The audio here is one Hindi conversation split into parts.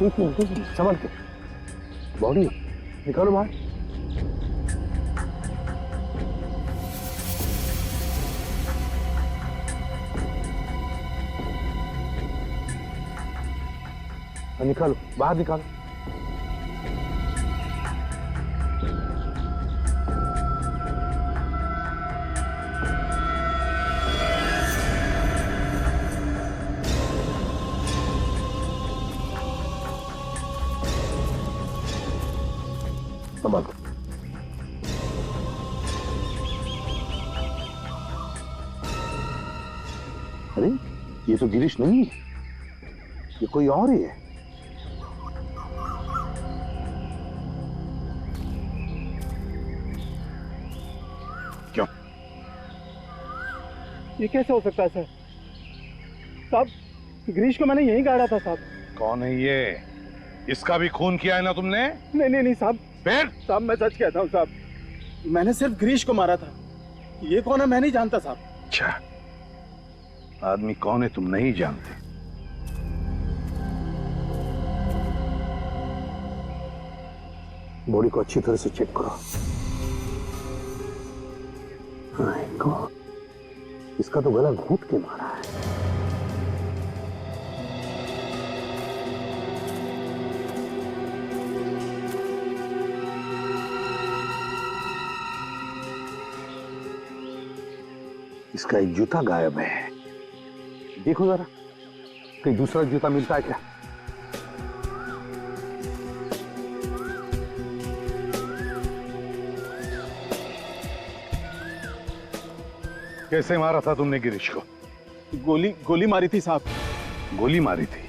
संभाल के बॉडी निकालो बाहर। निकालो बाहर निकालो। संभालो। अरे ये तो गिरीश नहीं है, ये कोई और ही है। क्यों? ये कैसे हो सकता है सर? साहब गिरीश को मैंने यहीं गाड़ा था साहब। कौन है ये? इसका भी खून किया है ना तुमने? नहीं साहब। फिर? साहब मैं सच कहता हूँ साहब, मैंने सिर्फ गिरीश को मारा था। ये कौन है मैं नहीं जानता साहब। अच्छा, आदमी कौन है तुम नहीं जानते? बॉडी को अच्छी तरह से चेक करो। इसका तो गला घूंट के मारा है। इसका एक जूता गायब है, देखो जरा कहीं दूसरा जूता मिलता है क्या? कैसे मारा था तुमने गिरीश को? गोली मारी थी साहब। गोली मारी थी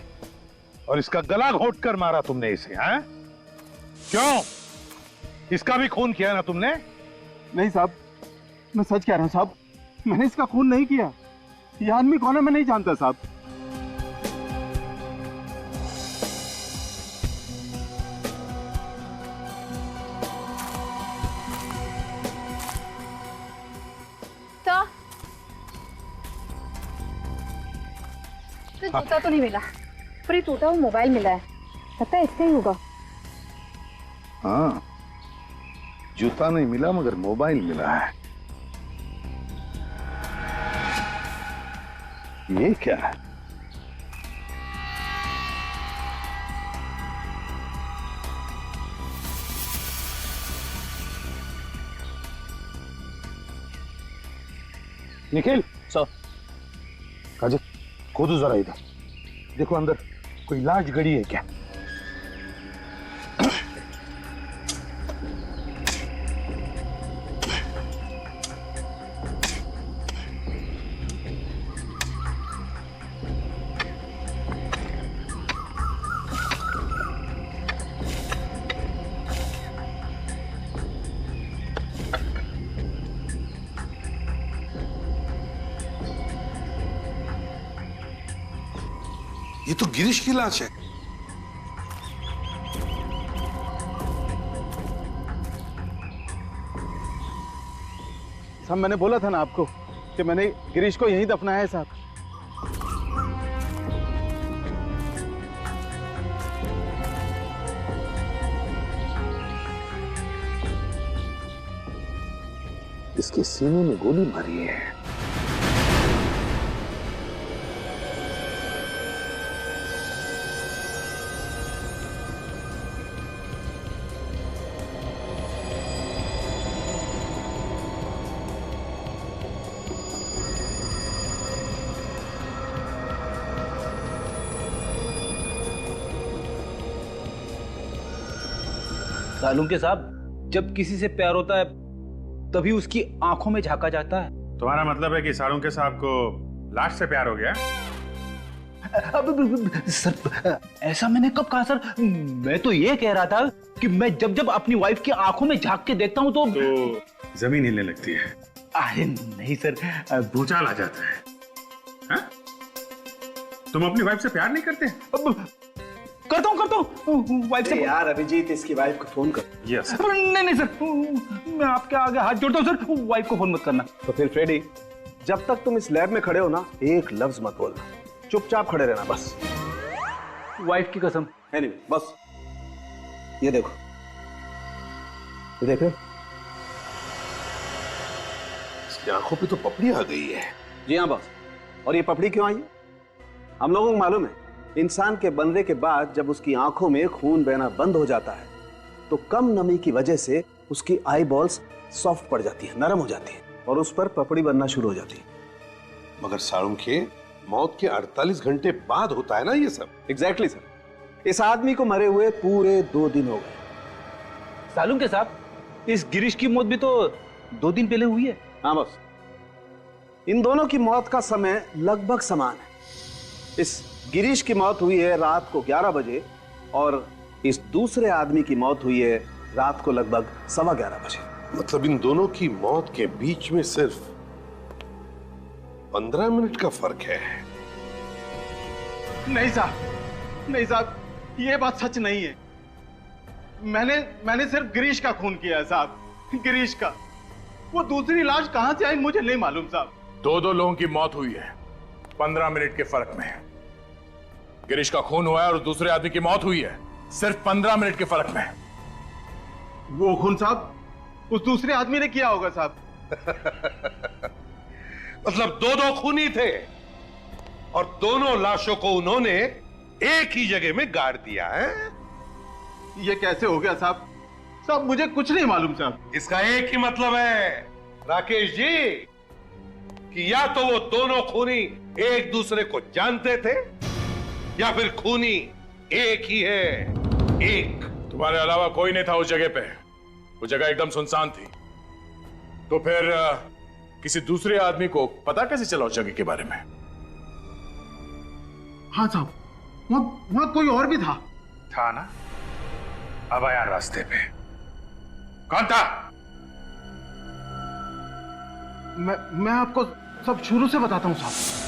और इसका गला घोंट कर मारा तुमने इसे, हैं? क्यों? इसका भी खून किया ना तुमने? नहीं साहब, मैं सच कह रहा हूं साहब, मैंने इसका खून नहीं किया। ये आदमी कौन है मैं नहीं जानता साहब। तो जूता तो नहीं मिला, पर ये टूटा हुआ मोबाइल मिला है, लगता है इसका ही होगा। हाँ, जूता नहीं मिला मगर मोबाइल मिला है। ये क्या है? निखिल सर। काजल खोदो जरा इधर, देखो अंदर कोई लाश गड़ी है क्या? ये तो गिरीश की लाश है। साहब मैंने बोला था ना आपको कि मैंने गिरीश को यहीं दफनाया है साहब। इसके सीने में गोली मारी है। सालुंके साहब, जब किसी से प्यार होता है तभी उसकी आंखों में झांका जाता है। तुम्हारा मतलब है कि सालुंके साहब को लाश से प्यार हो गया? अब सर, ऐसा मैंने कब कहा सर? मैं तो ये कह रहा था कि मैं जब जब अपनी वाइफ की आंखों में झांक के देखता हूँ तो जमीन हिलने लगती है। अरे नहीं सर, भूचाल आ जाता है। हाँ? तुम अपनी वाइफ से प्यार नहीं करते? करता हूँ वाइफ से। यार अभिजीत, इसकी वाइफ को फोन कर। यस। नहीं सर, मैं आपके आगे हाथ जोड़ता हूँ सर, वाइफ को फोन मत करना। तो फिर फ्रेडी, जब तक तुम इस लैब में खड़े हो ना, एक लफ्ज मत बोलना, चुपचाप खड़े रहना बस। वाइफ की कसम। नहीं नहीं बस, ये देखो, ये देख रहे हो? इसकी आंखों पे तो पपड़ी आ गई है। जी हाँ बॉस। और ये पपड़ी क्यों आई है? हम लोगों को मालूम है, इंसान के बनने के बाद जब उसकी आंखों में खून बहना बंद हो जाता है तो कम नमी की वजह से उसकी आई बॉल्स सॉफ्ट पड़ जाती है, नरम हो जाती है और उस पर पपड़ी बनना शुरू हो जाती है। मगर साळुंखे, मौत के 48 घंटे बाद होता है ना ये सब। Exactly sir. इस आदमी को मरे हुए पूरे 2 दिन हो गए। सालुंखे साहब, इस गिरीश की मौत भी तो 2 दिन पहले हुई है। हाँ बॉस, इन दोनों की मौत का समय लगभग समान है। इस गिरीश की मौत हुई है रात को 11 बजे और इस दूसरे आदमी की मौत हुई है रात को लगभग 11:15 बजे। मतलब इन दोनों की मौत के बीच में सिर्फ 15 मिनट का फर्क है। नहीं साहब, ये बात सच नहीं है। मैंने सिर्फ गिरीश का खून किया है साहब, गिरीश का। वो दूसरी लाश कहां से आई मुझे नहीं मालूम साहब। 2 लोगों की मौत हुई है 15 मिनट के फर्क में। गिरीश का खून हुआ है और दूसरे आदमी की मौत हुई है सिर्फ 15 मिनट के फर्क में। वो खून साहब उस दूसरे आदमी ने किया होगा साहब। मतलब 2 खूनी थे और दोनों लाशों को उन्होंने एक ही जगह में गाड़ दिया है। ये कैसे हो गया साहब? साहब मुझे कुछ नहीं मालूम साहब। इसका एक ही मतलब है राकेश जी कि या तो वो दोनों खूनी एक दूसरे को जानते थे या फिर खूनी एक ही है, एक। तुम्हारे अलावा कोई नहीं था उस जगह पे। वो जगह एकदम सुनसान थी। तो फिर किसी दूसरे आदमी को पता कैसे चला उस जगह के बारे में? हाँ साहब, वहां कोई और भी था ना? अब आया रास्ते पे। कौन था? मैं आपको सब शुरू से बताता हूं साहब।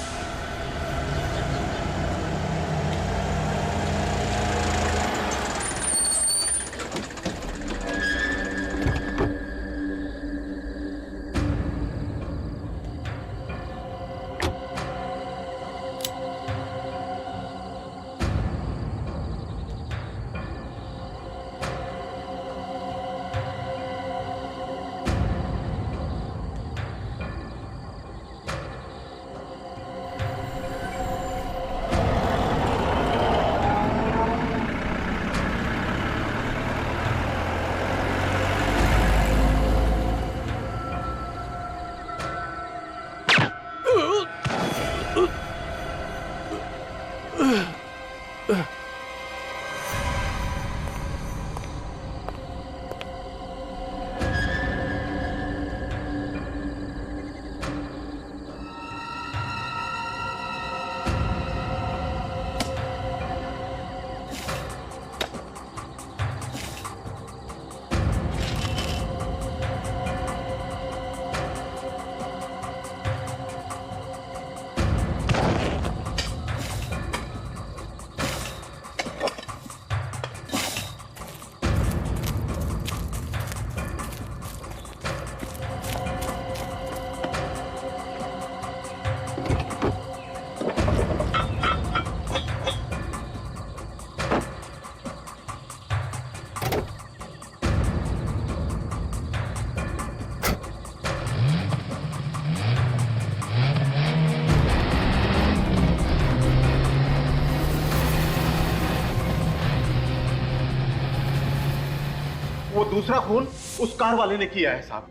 वो दूसरा खून उस कार वाले ने किया है साहब।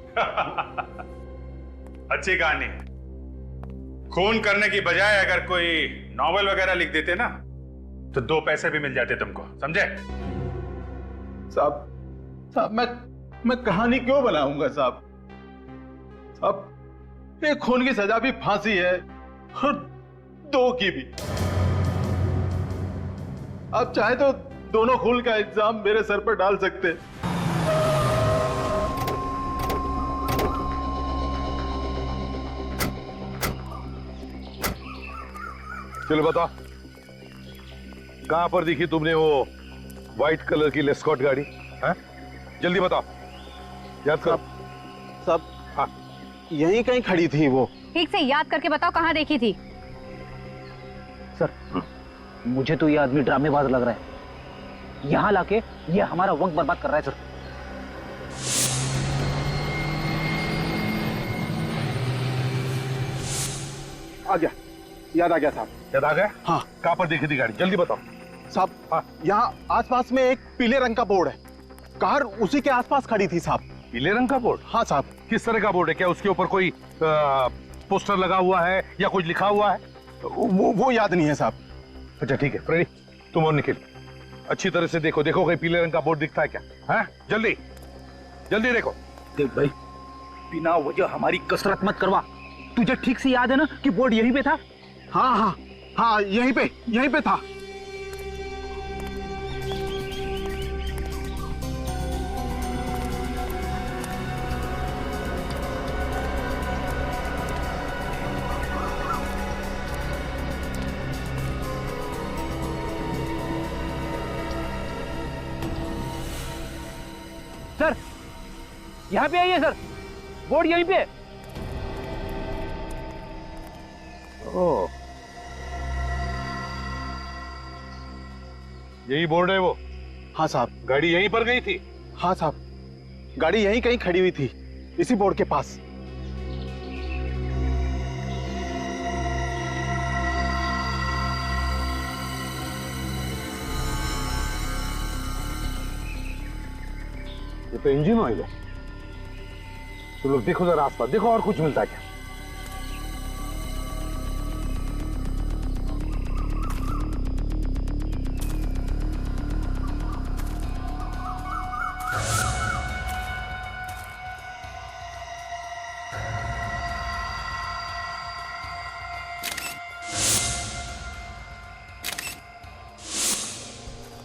अच्छी कहानी। खून करने की बजाय अगर कोई नॉवेल वगैरह लिख देते ना तो 2 पैसे भी मिल जाते तुमको, समझे? साहब मैं कहानी क्यों बनाऊंगा साहब? साहब एक खून की सजा भी फांसी है और 2 की भी। आप चाहे तो दोनों खून का इल्जाम मेरे सर पर डाल सकते हैं। चलो बताओ, कहां पर दिखी तुमने वो व्हाइट कलर की लेस्कॉट गाड़ी? हैं? जल्दी बताओ, याद करो। सब हाँ, यहीं कहीं खड़ी थी वो। ठीक से याद करके बताओ कहाँ देखी थी। सर मुझे तो ये आदमी ड्रामेबाज लग रहा है। यहाँ लाके ये हमारा वक्त बर्बाद कर रहा है सर। आ गया, याद आ गया साहब। याद आ गया? हाँ। कहाँ पर देखी थी गाड़ी, जल्दी बताओ। साहब, हाँ। यहाँ आसपास में एक पीले रंग का बोर्ड है, कार उसी के आसपास खड़ी थी साहब। पीले रंग का बोर्ड? हाँ साहब। किस तरह का बोर्ड है? क्या उसके ऊपर कोई पोस्टर लगा हुआ है या कुछ लिखा हुआ है? वो याद नहीं है साहब। अच्छा ठीक है फ्रेडी, तुम और निखिल अच्छी तरह से देखो, देखो कहीं पीले रंग का बोर्ड दिखता है क्या? हाँ जल्दी जल्दी देखो। देख भाई, बिना वजह हमारी कसरत मत करवा। तुझे ठीक से याद है ना कि बोर्ड यहीं पे था? हाँ हाँ हाँ, यहीं पे था। सर यहाँ पे आइए सर, बोर्ड यहीं पे। ओ, यही बोर्ड है वो? हाँ साहब। गाड़ी यहीं पर गई थी? हाँ साहब, गाड़ी यहीं कहीं खड़ी हुई थी, इसी बोर्ड के पास। ये तो इंजन ऑयल है। तो लोग देखो जरा आसपास, देखो और कुछ मिलता है क्या?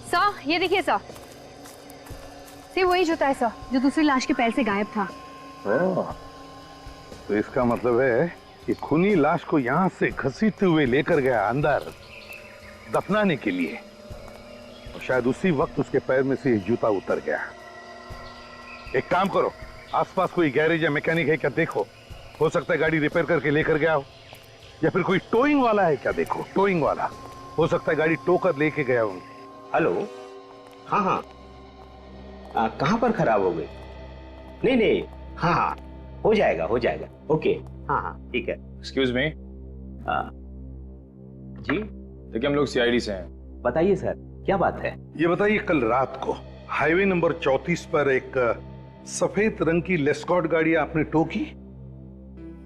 सर ये देखिए सर, वही जूता है सर जो दूसरी लाश के पैर से गायब था। तो इसका मतलब है कि खूनी लाश को यहां से घसीटते हुए लेकर गया अंदर दफनाने के लिए, और शायद उसी वक्त उसके पैर में से जूता उतर गया। एक काम करो, आसपास कोई गैरेज या मैकेनिक है क्या देखो, हो सकता है गाड़ी रिपेयर करके लेकर गया हो, या फिर कोई टोइंग वाला है क्या देखो, टोइंग वाला हो सकता है गाड़ी टो कर लेके गया हो। हेलो, हाँ हाँ, कहाँ पर खराब हो गई? नहीं, हाँ हाँ, हो जाएगा ओके, हाँ हाँ ठीक है। Excuse me. जी देखिए हम लोग सीआईडी से हैं। बताइए सर, क्या बात है? ये बताइए, कल रात को हाईवे नंबर 34 पर एक सफेद रंग की लेस्कॉट गाड़ी आपने टो की?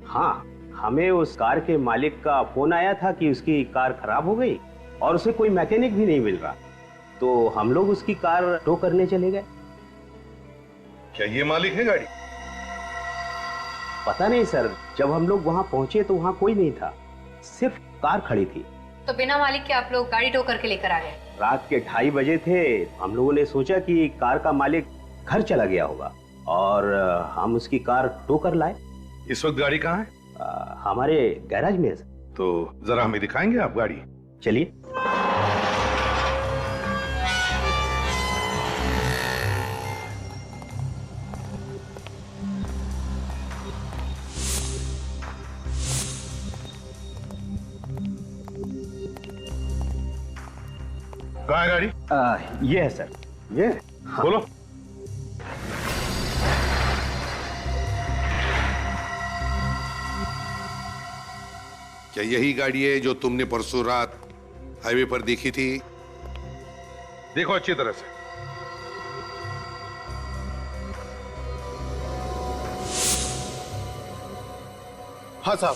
हाँ, हमें उस कार के मालिक का फोन आया था कि उसकी कार खराब हो गई और उसे कोई मैकेनिक भी नहीं मिल रहा, तो हम लोग उसकी कार टो करने चले गए। क्या ये मालिक है गाड़ी? पता नहीं सर, जब हम लोग वहाँ पहुंचे तो वहाँ कोई नहीं था, सिर्फ कार खड़ी थी। तो बिना मालिक के आप लोग गाड़ी टो करके लेकर आ गए? रात के 2:30 बजे थे, हम लोगों ने सोचा कि कार का मालिक घर चला गया होगा और हम उसकी कार टो कर लाए। इस वक्त गाड़ी कहाँ है? हमारे गैराज में है सर। तो जरा हमें दिखाएंगे आप गाड़ी? चलिए। कहाँ है गाड़ी? ये है सर। ये? हाँ। बोलो। क्या यही गाड़ी है जो तुमने परसों रात हाईवे पर देखी थी? देखो अच्छी तरह से। हाँ साहब,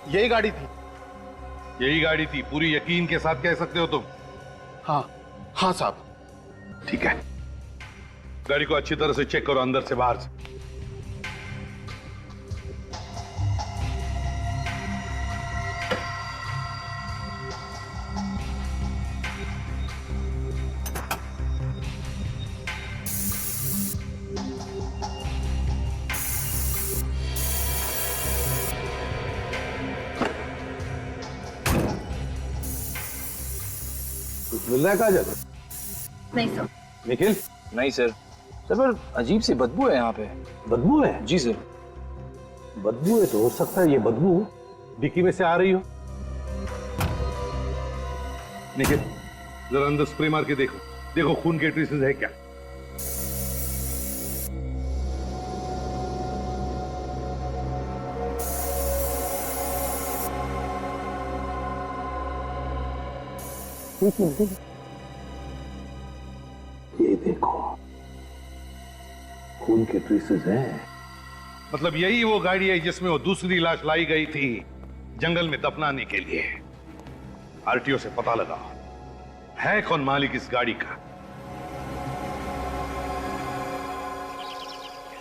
यही गाड़ी थी। यही गाड़ी थी, पूरी यकीन के साथ कह सकते हो तुम? हाँ साहब। ठीक है, गाड़ी को अच्छी तरह से चेक करो अंदर से बाहर से। मिल रहा है काजल? नहीं सर। निखिल? नहीं सर पर अजीब सी बदबू है यहाँ पे। बदबू है? जी सर। बदबू है तो हो सकता है ये बदबू डिक्की में से आ रही हो। निखिल, जरा अंदर स्प्रे मार के देखो, देखो खून के ट्रेसेस है क्या। ये देखो, खून के ट्रेसेस हैं। मतलब यही वो गाड़ी है जिसमें वो दूसरी लाश लाई गई थी जंगल में दफनाने के लिए। आरटीओ से पता लगा है कौन मालिक इस गाड़ी का।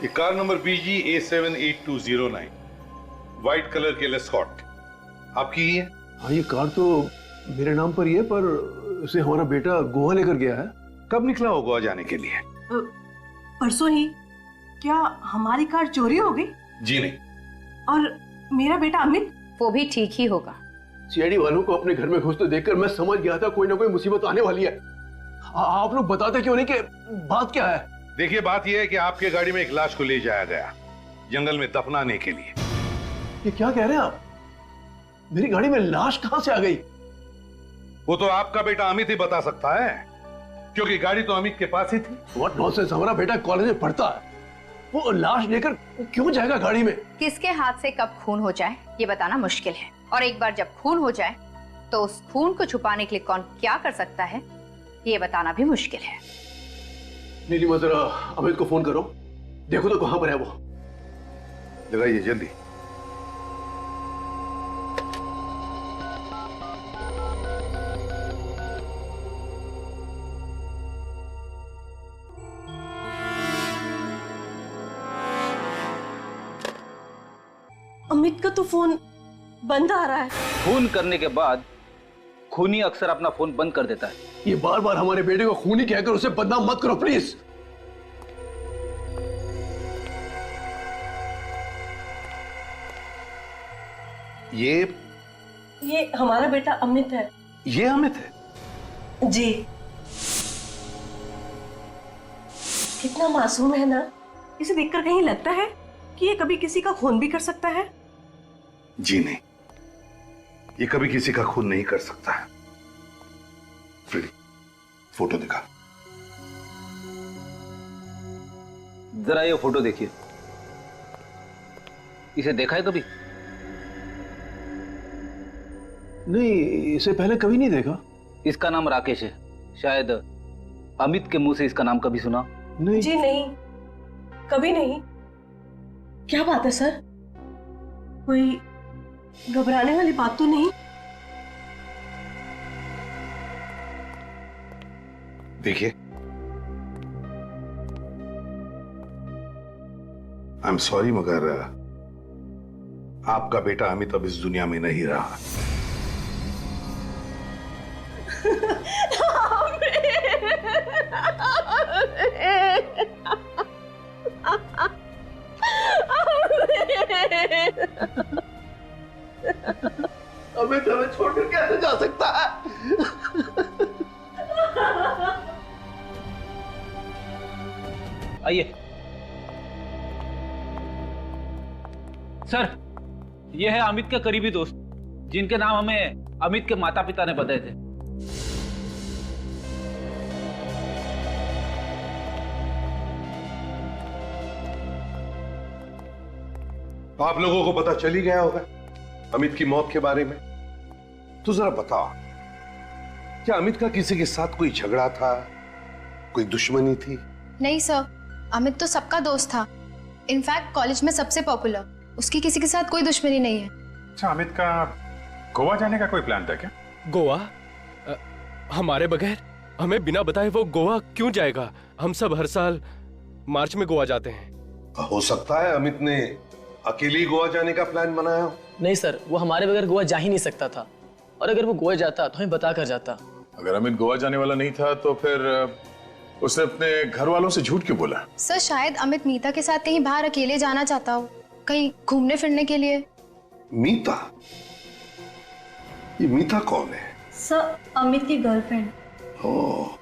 ये car number BG A78209, white colour के लेस्कॉट, आपकी ही है? हाँ, ये कार तो मेरे नाम पर ही है, पर इसे हमारा बेटा गोवा लेकर गया है। कब निकला हो गोवा जाने के लिए? परसों ही। क्या हमारी कार चोरी हो गई? जी नहीं। और मेरा बेटा अमित? वो भी ठीक ही होगा। सीआईडी वालों को अपने घर में घुसते देखकर मैं समझ गया था कोई ना कोई मुसीबत आने वाली है। आप लोग बताते क्यों नहीं कि बात क्या है? देखिए, बात यह है कि आपके गाड़ी में एक लाश को ले जाया गया जंगल में दफनाने के लिए। ये क्या कह रहे हैं आप? मेरी गाड़ी में लाश कहां से आ गई? वो तो आपका बेटा अमित ही बता सकता है, क्योंकि गाड़ी तो अमित के पास ही थी। What nonsense! हमारा बेटा कॉलेज में पढ़ता है, वो लाश लेकर क्यों जाएगा गाड़ी में? किसके हाथ से कब खून हो जाए ये बताना मुश्किल है, और एक बार जब खून हो जाए तो उस खून को छुपाने के लिए कौन क्या कर सकता है ये बताना भी मुश्किल है। नीलिमा, जरा अमित को फोन करो, देखो तो कहां पर है वो। लगाइए जल्दी। अमित का तो फोन बंद आ रहा है। खून करने के बाद खूनी अक्सर अपना फोन बंद कर देता है। ये बार बार हमारे बेटे को खूनी कहकर उसे बदनाम मत करो प्लीज। ये हमारा बेटा अमित है। ये अमित है? जी। कितना मासूम है ना। इसे देखकर कहीं लगता है कि ये कभी किसी का खून भी कर सकता है? जी नहीं, ये कभी किसी का खून नहीं कर सकता है। फ्रेडी, फोटो दिखा। जरा ये फोटो देखिए, इसे देखा है कभी? नहीं, इसे पहले कभी नहीं देखा। इसका नाम राकेश है। शायद अमित के मुंह से इसका नाम कभी सुना? नहीं जी नहीं, कभी नहीं। क्या बात है सर? कोई घबराने वाली बात तो नहीं? देखिए, आई एम सॉरी, मगर आपका बेटा अमित अब इस दुनिया में नहीं रहा। अमित हमें छोड़कर कैसे जा सकता है? आइए सर, यह है अमित का करीबी दोस्त, जिनके नाम हमें अमित के माता पिता ने बताए थे। आप लोगों को पता चल ही गया होगा अमित की मौत के बारे में। तो जरा बताओ, क्या अमित का किसी के साथ कोई झगड़ा था, कोई दुश्मनी थी? नहीं सर, अमित तो सबका दोस्त था। इनफैक्ट कॉलेज में सबसे पॉपुलर। उसकी किसी के साथ कोई दुश्मनी नहीं है। अच्छा, अमित का गोवा जाने का कोई प्लान था क्या? गोवा? हमारे बगैर, हमें बिना बताए वो गोवा क्यों जाएगा? हम सब हर साल मार्च में गोवा जाते हैं। हो सकता है अमित ने अकेले ही गोवा जाने का प्लान बनाया हो। नहीं सर, वो हमारे बगैर गोवा जा ही नहीं सकता था, और अगर वो गोवा जाता तो हमें बता कर जाता। अगर अमित गोवा जाने वाला नहीं था तो फिर उसने अपने घर वालों से झूठ क्यों बोला? सर, शायद अमित मीता के साथ कहीं बाहर अकेले जाना चाहता हो, कहीं घूमने फिरने के लिए। मीता? ये मीता कौन है? सर, अमित की गर्लफ्रेंड। ओह,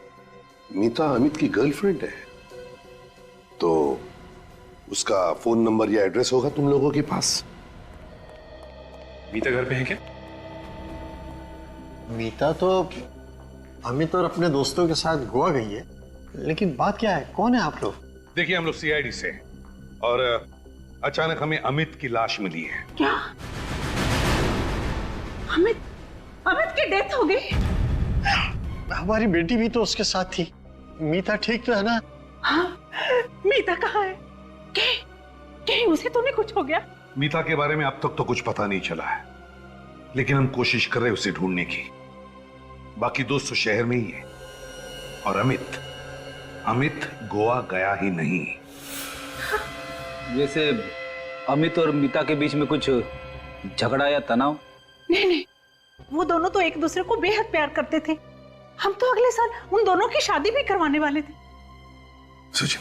मीता अमित की गर्लफ्रेंड है। तो उसका फोन नंबर या एड्रेस होगा तुम लोगों के पास? मीता घर पे है क्या? मीता तो अमित और अपने दोस्तों के साथ गोवा गई है, लेकिन बात क्या है? कौन है आप लोग? देखिए, हम लोग सीआईडी से हैं और अचानक हमें अमित की लाश मिली है। क्या? अमित की डेथ हो गई? हमारी बेटी भी तो उसके साथ थी। मीता ठीक तो है ना? हाँ, मीता कहाँ है? कहीं उसे तो नहीं कुछ हो गया? मीता के बारे में अब तक तो कुछ पता नहीं चला है, लेकिन हम कोशिश कर रहे हैं उसे ढूंढने की। बाकी दोस्त तो शहर में ही है। और अमित गोवा गया ही नहीं। वैसे अमित और मीता के बीच में कुछ झगड़ा या तनाव? नहीं, वो दोनों तो एक दूसरे को बेहद प्यार करते थे। हम तो अगले साल उन दोनों की शादी भी करवाने वाले थे। सुजन,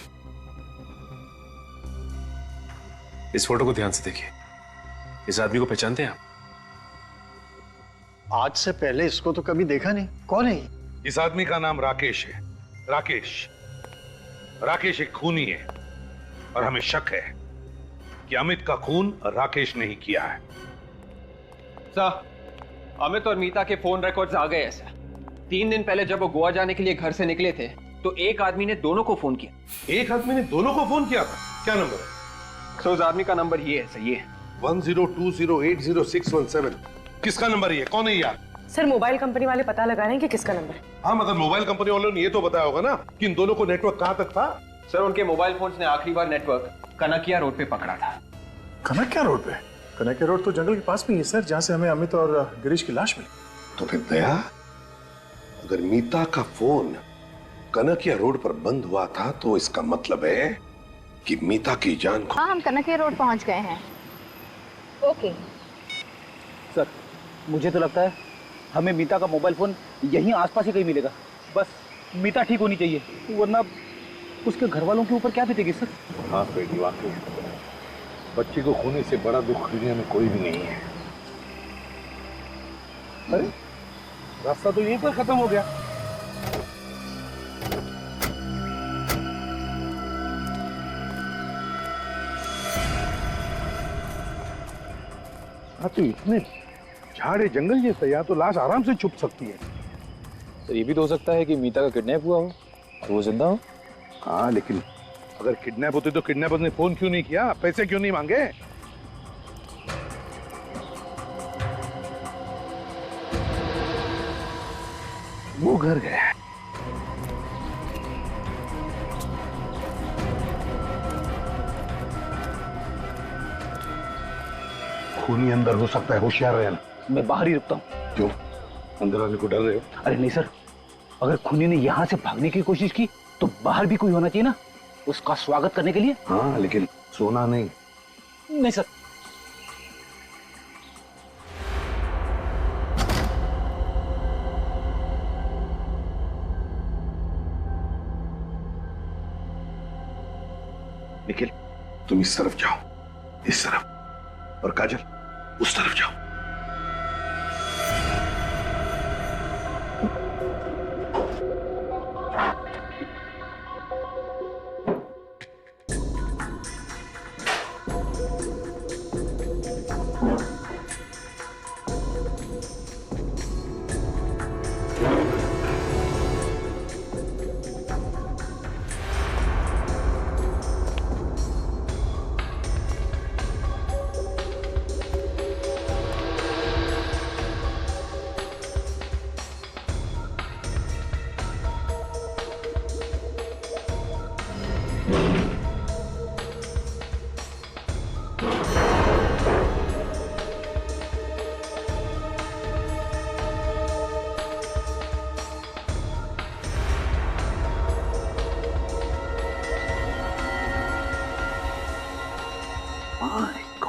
इस फोटो को ध्यान से देखिए। इस आदमी को पहचानते हैं आप? आज से पहले इसको तो कभी देखा नहीं। कौन है ये? इस आदमी का नाम राकेश है। राकेश एक खूनी है और हमें शक है कि अमित का खून राकेश ने ही किया है। सर, अमित और मीता के फोन रिकॉर्ड्स आ गए हैं सर। 3 दिन पहले जब वो गोवा जाने के लिए घर से निकले थे तो एक आदमी ने दोनों को फोन किया। एक आदमी ने दोनों को फोन किया था? क्या नंबर है? सर, उस आदमी का नंबर ये है सर, ये 1020800617। किसका नंबर है ये? कौन है यार? सर, मोबाइल कंपनी वाले पता लगा रहे हैं कि किसका नंबर है। हाँ, मगर मोबाइल कंपनी वालों ने ये तो बताया होगा ना कि इन दोनों को नेटवर्क कहां तक था। सर, उनके मोबाइल फोन्स ने आखिरी बार नेटवर्क कनकिया रोड पे पकड़ा था। कनकिया रोड पे? कनकिया रोड तो जंगल के पास में ही है सर, जहां से हमें अमित और गिरीश की लाश मिली। तो फिर दया, अगर मीता का फोन कनकिया रोड पर बंद हुआ था तो इसका मतलब है कि मीता की जान को। हाँ, हम कनकिया रोड पहुंच गए हैं। ओके सर, मुझे तो लगता है हमें मीता का मोबाइल फोन यहीं आसपास ही कहीं मिलेगा। बस मीता ठीक होनी चाहिए, वरना उसके घर वालों के ऊपर क्या बीतेगी सर। हाँ बेटी, वाकई बच्ची को खोने से बड़ा दुख दुनिया में कोई भी नहीं है। अरे, रास्ता तो यहीं पर खत्म हो गया। हाँ, तो इतने झाड़े जंगल जैसा, यहाँ तो लाश आराम से छुप सकती है। तो ये भी तो हो सकता है कि मीता का किडनैप हुआ हो और वो जिंदा हो। हाँ, लेकिन अगर किडनैप होते तो किडनैपर ने फोन क्यों नहीं किया? पैसे क्यों नहीं मांगे? वो घर गया। खूनी अंदर हो सकता है, होशियार रहना। मैं बाहर ही रुकता हूँ। क्यों? अंदर आने को डर रहे हो? अरे नहीं सर, अगर खूनी ने यहाँ से भागने की कोशिश की तो बाहर भी कोई होना चाहिए ना, उसका स्वागत करने के लिए। हाँ, लेकिन सोना नहीं। नहीं सर। निखिल, तुम इस तरफ जाओ, इस तरफ, और काजल उस तरफ जाओ।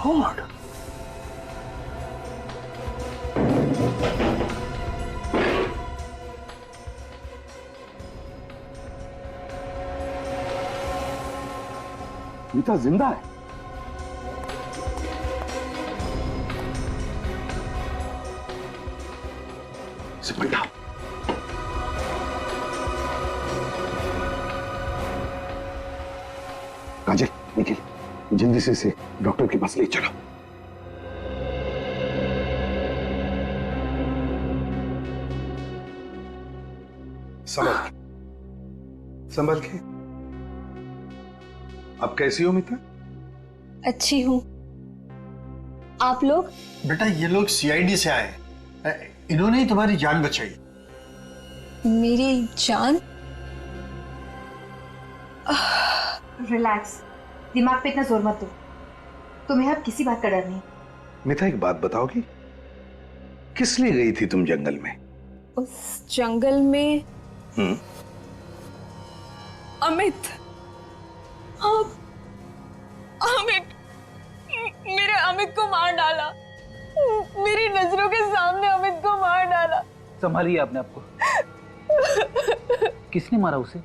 God. मीता जिंदा है। सिमट जाओ। काजल, निखिल, जल्दी से इसे डॉक्टर के पास ले चलो। संभल के। अब कैसी हो मीता? अच्छी हूँ। आप लोग? बेटा ये लोग सीआईडी से आए, इन्होंने ही तुम्हारी जान बचाई। मेरी जान? रिलैक्स, दिमाग पे इतना जोर मत दो। तुम्हें अब किसी बात का डर नहीं। मीता एक बात बताओगी, किस लिए गई थी तुम जंगल में? उस जंगल में अमित, अमित, मेरे अमित को मार डाला। मेरी नजरों के सामने अमित को मार डाला। संभालिए आपने आपको। किसने मारा उसे?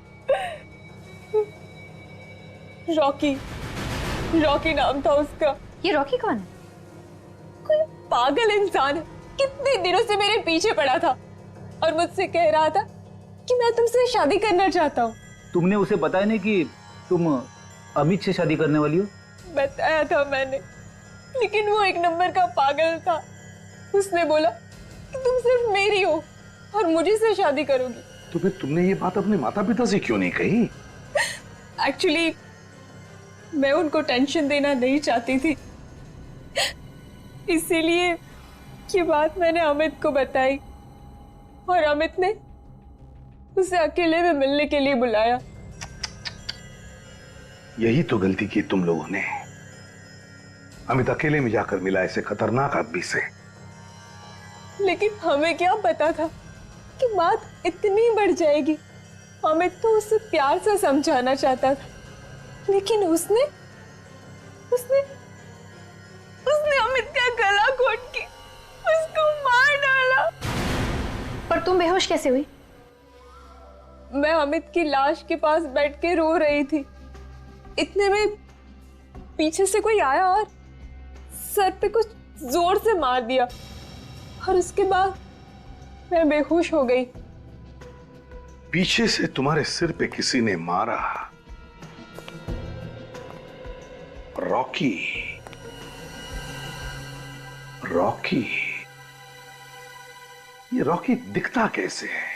रॉकी, रॉकी नाम था उसका। ये रॉकी कौन है? कोई पागल इंसान है, कितने दिनों से मेरे पीछे पड़ा था और मुझसे कह रहा था कि मैं तुमसे शादी करना चाहता हूँ। तुमने उसे बताया नहीं कि तुम अमित से शादी करने वाली हो? बताया था मैंने, लेकिन वो एक नंबर का पागल था। उसने बोला कि तुम सिर्फ मेरी हो और मुझे से शादी करोगी। तो फिर तुमने ये बात अपने माता पिता से क्यों नहीं कही? एक्चुअली मैं उनको टेंशन देना नहीं चाहती थी, इसीलिए ये बात मैंने अमित को बताई और अमित ने उसे अकेले में मिलने के लिए बुलाया। यही तो गलती की तुम लोगों ने। अमित अकेले में जाकर मिला ऐसे खतरनाक आदमी से। लेकिन हमें क्या पता था कि बात इतनी बढ़ जाएगी। अमित तो उसे प्यार से समझाना चाहता था, लेकिन उसने अमित का गला घोट के उसको मार डाला। पर तुम बेहोश कैसे हुई? मैं अमित की लाश के पास बैठ के रो रही थी। इतने में पीछे से कोई आया और सर पे कुछ जोर से मार दिया और उसके बाद मैं बेहोश हो गई। पीछे से तुम्हारे सिर पे किसी ने मारा? रॉकी, रॉकी, ये रॉकी दिखता कैसे है?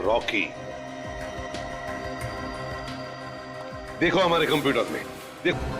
रॉकी, देखो हमारे कंप्यूटर में, देखो।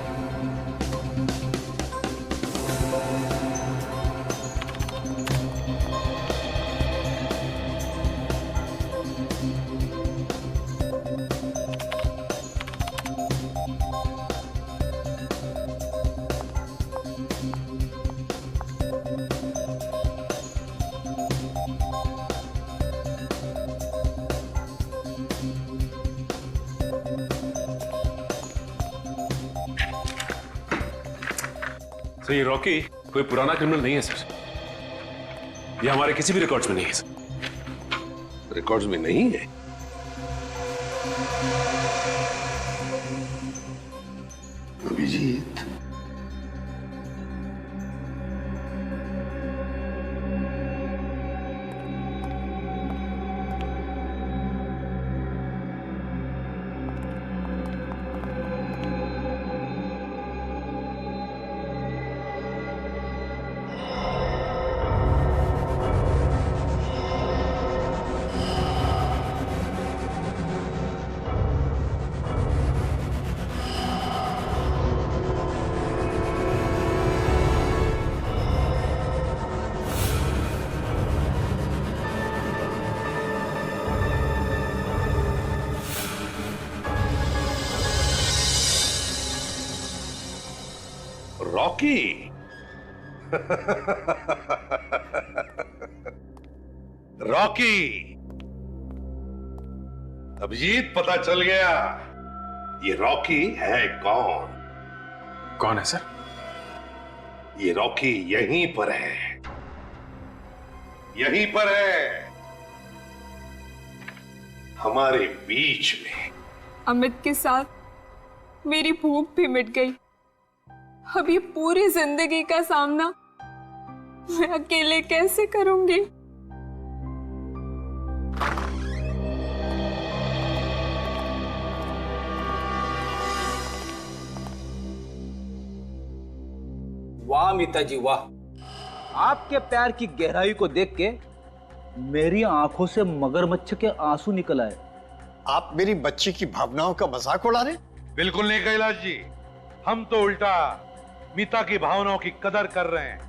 सर ये रॉकी कोई पुराना क्रिमिनल नहीं है सर। ये हमारे किसी भी रिकॉर्ड्स में नहीं है सर। रिकॉर्ड्स में नहीं है? अभिजीत, रॉकी। रॉकी, अभिजीत पता चल गया ये रॉकी है कौन। कौन है सर? ये रॉकी यहीं पर है, यहीं पर है, हमारे बीच में। अमित के साथ मेरी भूख भी मिट गई। अब ये पूरी जिंदगी का सामना मैं अकेले कैसे करूंगी? वाह मीता जी वाह, आपके प्यार की गहराई को देख के मेरी आंखों से मगरमच्छ के आंसू निकल आए। आप मेरी बच्ची की भावनाओं का मजाक उड़ा रहे? बिल्कुल नहीं कैलाश जी, हम तो उल्टा मीता की भावनाओं की कदर कर रहे हैं।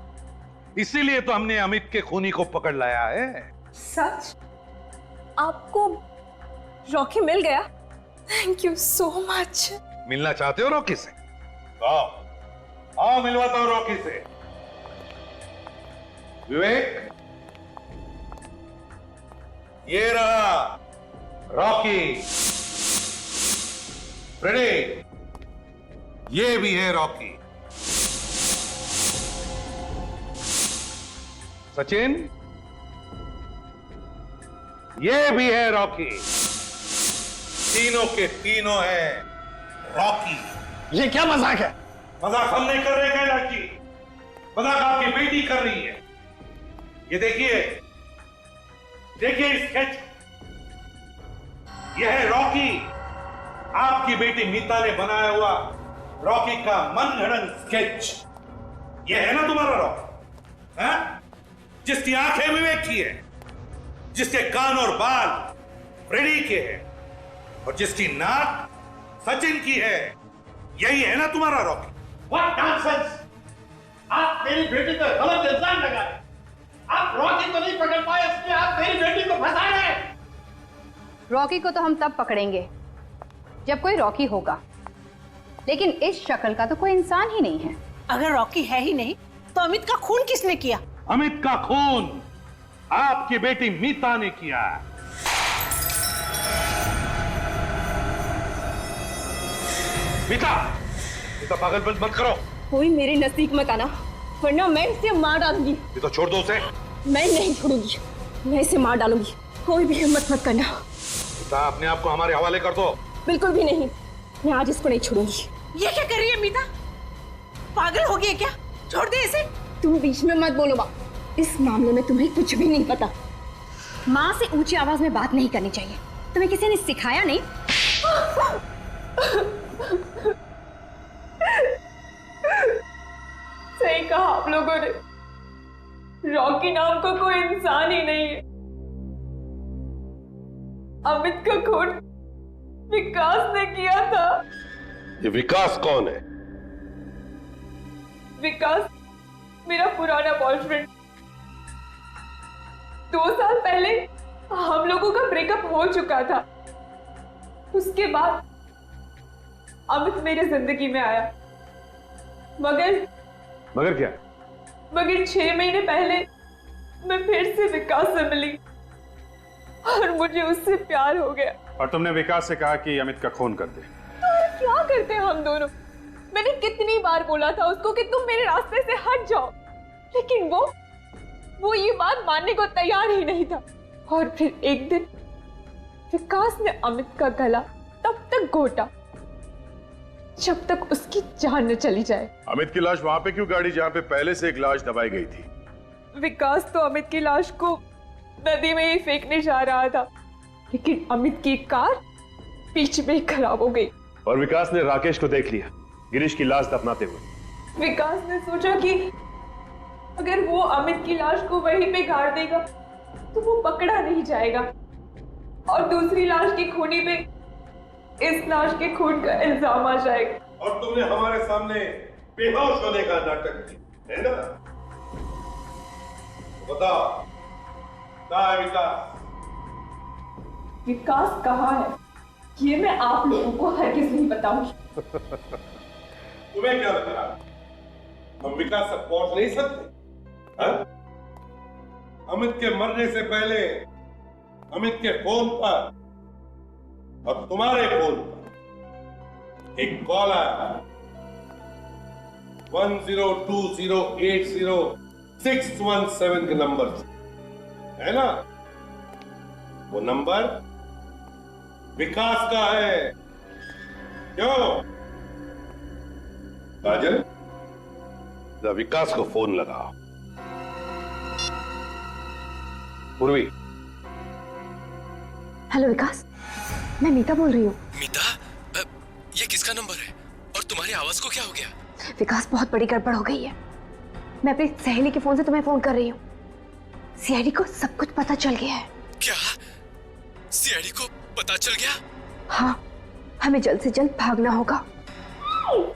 इसीलिए तो हमने अमित के खूनी को पकड़ लाया है। सच? आपको रॉकी मिल गया? Thank you so much. मिलना चाहते हो रॉकी से? आओ आओ, मिलवाता हूं रॉकी से। विवेक, ये रहा रॉकी। फ्रेडी, ये भी है रॉकी। सचिन, ये भी है रॉकी। तीनों के तीनों हैं रॉकी। ये क्या मजाक है? मजाक हम नहीं कर रहे कैलाश जी, मजाक आपकी बेटी कर रही है। ये देखिए, देखिए स्केच, यह है रॉकी, आपकी बेटी मीता ने बनाया हुआ रॉकी का मनगढ़ंत स्केच। यह है ना तुम्हारा रॉकी, हैं? जिसकी आंखें विवेक की है, जिसके कान और बाल फ्रेडी के हैं, और जिसकी नाक सचिन की है। यही है ना तुम्हारा रॉकी? What nonsense! आप मेरी बेटी पर गलत इल्जाम लगा रहे। आप रॉकी को नहीं पकड़ पाए, इसलिए आप मेरी बेटी को फंसा रहे हैं। रॉकी को तो हम तब पकड़ेंगे जब कोई रॉकी होगा, लेकिन इस शक्ल का तो कोई इंसान ही नहीं है। अगर रॉकी है ही नहीं तो अमित का खून किसने किया? अमित का खून आपकी बेटी मीता ने किया। मीता, मीता पागलपन मत करो। कोई मेरे नजदीक मत आना, वरना मैं इसे मार डालूंगी। ये तो छोड़ दो उसे। मैं नहीं छोड़ूंगी, मैं इसे मार डालूंगी। कोई भी हिम्मत मत करना। मीता, अपने आप को हमारे हवाले कर दो। बिल्कुल भी नहीं, मैं आज इसको नहीं छोड़ूंगी। ये क्या कर रही है मीता? पागल हो गई है क्या? छोड़ दे इसे। तुम बीच में मत बोलो माँ, इस मामले में तुम्हें कुछ भी नहीं पता। माँ से ऊंची आवाज में बात नहीं करनी चाहिए, तुम्हें किसी ने सिखाया नहीं? सही कहा आप लोगों ने, रॉकी नाम का कोई इंसान ही नहीं है। अमित का खून विकास ने किया था। ये विकास कौन है? विकास मेरा पुराना बॉयफ्रेंड। 2 साल पहले हम लोगों का ब्रेकअप हो चुका था। उसके बाद अमित मेरे जिंदगी में आया, मगर क्या? मगर 6 महीने पहले मैं फिर से विकास से मिली और मुझे उससे प्यार हो गया। और तुमने विकास से कहा कि अमित का खून कर दे। तो क्या करते हम दोनों? मैंने कितनी बार बोला था उसको कि तुम मेरे रास्ते से हट जाओ, लेकिन वो ये बात मानने को तैयार ही नहीं था। और फिर एक दिन विकास ने अमित का गला तब तक घोटा जब तक उसकी जान न चली जाए। अमित की लाश वहां पे क्यों गाड़ी जहां पे पहले से एक लाश दबाई गई थी? विकास तो अमित की लाश को नदी में ही फेंकने जा रहा था, लेकिन अमित की कार बीच में खराब हो गई। और विकास ने राकेश को देख लिया गिरीश की लाश दफनाते हुए। विकास ने सोचा कि अगर वो अमित की लाश को वहीं पे गाड़ देगा तो वो पकड़ा नहीं जाएगा और दूसरी लाश की खूनी पे इस लाश के खून का इल्जाम आ जाएगा। और तुमने हमारे सामने बेहोश होने का नाटक किया, है ना? बताओ, कहाँ है विकास? विकास कहाँ है ये मैं आप लोगों को हरगिज नहीं बताऊंगी। तुम्हें क्या लग रहा? हम विकास तक पहुंच नहीं सकते? हाँ? अमित के मरने से पहले अमित के फोन पर और तुम्हारे फोन पर एक कॉल आया 1020806117 के नंबर से, है ना? वो नंबर विकास का है। क्यों काजल, विकास को फोन लगाओ। पूर्वी। हेलो विकास, मैं मीता बोल रही हूँ। मीता, ये किसका नंबर है और तुम्हारी आवाज को क्या हो गया? विकास, बहुत बड़ी गड़बड़ हो गई है। मैं अपनी सहेली के फोन से तुम्हें फोन कर रही हूँ। सीआईडी को सब कुछ पता चल गया है। क्या? सीआईडी को पता चल गया? हाँ, हमें जल्द से जल्द भागना होगा।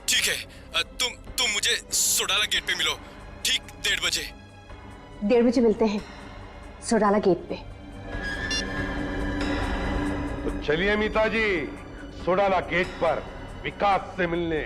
ठीक है, तुम मुझे सोडाला गेट पे मिलो, ठीक 1:30 बजे। 1:30 बजे मिलते हैं सोडाला गेट पे। तो चलिए मीता जी, सोडाला गेट पर विकास से मिलने।